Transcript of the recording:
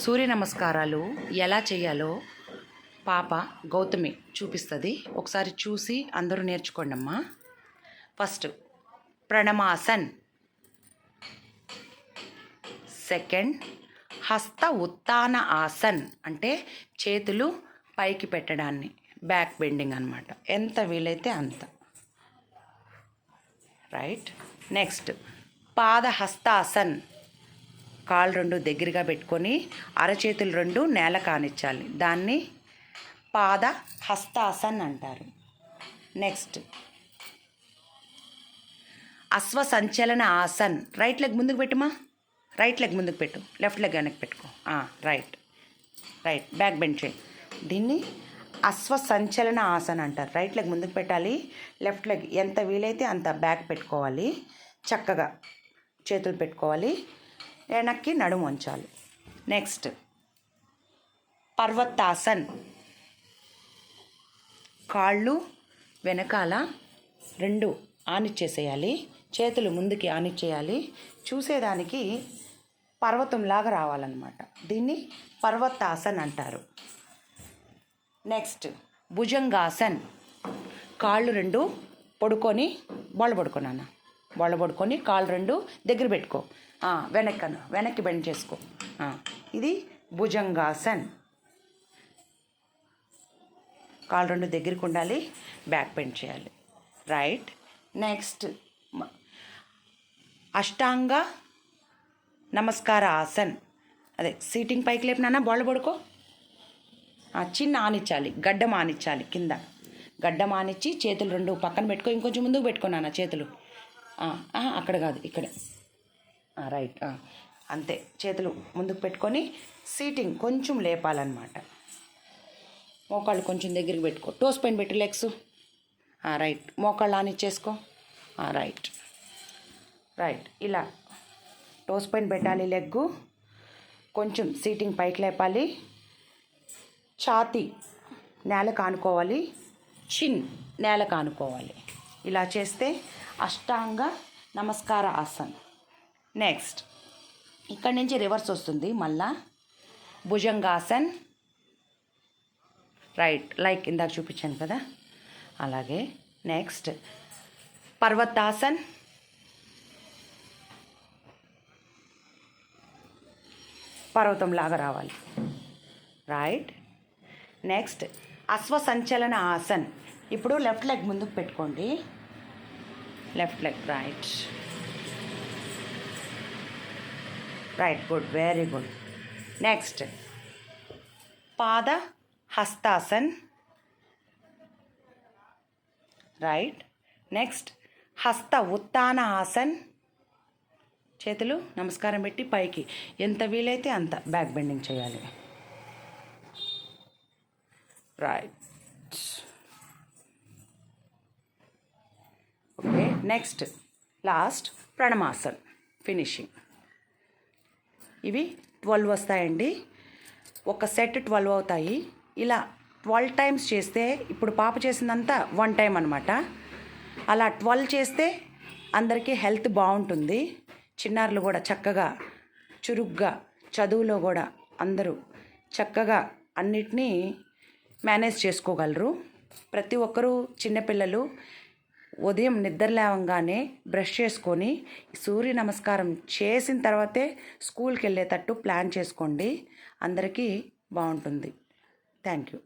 సూర్య నమస్కారాలు ఎలా చేయాలో పాప గౌతమి చూపిస్తుంది. ఒకసారి చూసి అందరూ నేర్చుకోండి అమ్మా. ఫస్ట్ ప్రణమాసన్, సెకండ్ హస్త ఉత్తాన ఆసన్ అంటే చేతులు పైకి పెట్టడాన్ని, బ్యాక్ బెండింగ్ అనమాట. ఎంత వీలైతే అంత. రైట్. నెక్స్ట్ పాద హస్తాసన్, కాళ్ళు రెండు దగ్గరగా పెట్టుకొని అరచేతులు రెండు నేల కానిచ్చాలి. దాన్ని పాద హస్తాసన్ అంటారు. నెక్స్ట్ అశ్వ సంచలన ఆసన్. రైట్ లెగ్ ముందుకు పెట్టుమా, రైట్ లెగ్ ముందుకు పెట్టు, లెఫ్ట్ లెగ్ వెనక్కి పెట్టుకో. రైట్ రైట్ బ్యాక్ బెండ్ చేయి. దీన్ని అశ్వ సంచలన ఆసన్ అంటారు. రైట్ లెగ్ ముందుకు పెట్టాలి, లెఫ్ట్ లెగ్ ఎంత వీలైతే అంత బ్యాక్ పెట్టుకోవాలి. చక్కగా చేతులు పెట్టుకోవాలి, వెనక్కి నడుము ఉంచాలి. నెక్స్ట్ పర్వతాసన్, కాళ్ళు వెనకాల రెండు ఆనిచ్చేసేయాలి, చేతులు ముందుకి ఆనిచ్చేయాలి. చూసేదానికి పర్వతంలాగా రావాలన్నమాట. దీన్ని పర్వతాసన్ అంటారు. నెక్స్ట్ భుజంగాసన్, కాళ్ళు రెండు పడుకొని బొళ్ళ పడుకోనన్న, బొళ్ళ పడుకొని కాళ్ళు రెండు దగ్గర పెట్టుకో, వెనక్కి బెండ్ చేసుకో. ఇది భుజంగాసన్. కాళ్ళు రెండు దగ్గరికి ఉండాలి, బ్యాక్ బెండ్ చేయాలి. రైట్. నెక్స్ట్ అష్టాంగ నమస్కార ఆసన్. అదే సీటింగ్ పైకి లేపినా బొళ్ళ పడుకో. చిన్న ఆనిచ్చాలి, గడ్డం ఆనిచ్చాలి. కింద గడ్డం ఆనిచ్చి చేతులు రెండు పక్కన పెట్టుకో. ఇంకొంచెం ముందుకు పెట్టుకున్నాను చేతులు. అక్కడ కాదు, ఇక్కడే. రైట్. అంతే, చేతులు ముందుకు పెట్టుకొని సీటింగ్ కొంచెం లేపాలన్నమాట. మోకాళ్ళు కొంచెం దగ్గరికి పెట్టుకో. టోస్ పైన పెట్టు లెగ్స్. రైట్. మోకాళ్ళు ఆనిచ్చేసుకో. Right right. ఇలా టోస్ పైన పెట్టాలి లెగ్గు. కొంచెం సీటింగ్ పైకి లేపాలి. ఛాతీ నేల కానుకోవాలి, చిన్ నేల కానుకోవాలి. ఇలా చేస్తే అష్టాంగ నమస్కార ఆసన్. నెక్స్ట్ ఇక్కడి నుంచి రివర్స్ వస్తుంది మళ్ళా. భుజంగాసన్. రైట్, లైక్ ఇందాక చూపించాను కదా అలాగే. నెక్స్ట్ పర్వతాసన్. పర్వతంలాగా రావాలి. రైట్. నెక్స్ట్ అశ్వ సంచలన ఆసన్. ఇప్పుడు లెఫ్ట్ లెగ్ ముందుకు పెట్టుకోండి, left leg. Right right, good, very good. Next పాద హస్తాసన్. రైట్. నెక్స్ట్ హస్త ఉత్తాన ఆసన్. చేతులు నమస్కారం పెట్టి పైకి ఎంత వీలైతే అంత బ్యాక్ బెండింగ్ చేయాలి. Right. Okay. Next last Pranamasan, finishing. ఇవి 12 వస్తాయండి. ఒక సెట్ 12 అవుతాయి. ఇలా 12 టైమ్స్ చేస్తే, ఇప్పుడు పాప చేసిందంతా 1 టైం అనమాట. అలా 12 చేస్తే అందరికీ హెల్త్ బాగుంటుంది. చిన్నారులు కూడా చక్కగా చురుగ్గా చదువులో కూడా అందరూ చక్కగా అన్నిటినీ మేనేజ్ చేసుకోగలరు. ప్రతి ఒక్కరూ చిన్నపిల్లలు ఉదయం నిద్ర లేవగానే బ్రష్ చేసుకొని సూర్య నమస్కారం చేసిన తర్వాతే స్కూల్కి వెళ్ళేటట్టు ప్లాన్ చేసుకోండి. అందరికీ బాగుంటుంది. Thank you.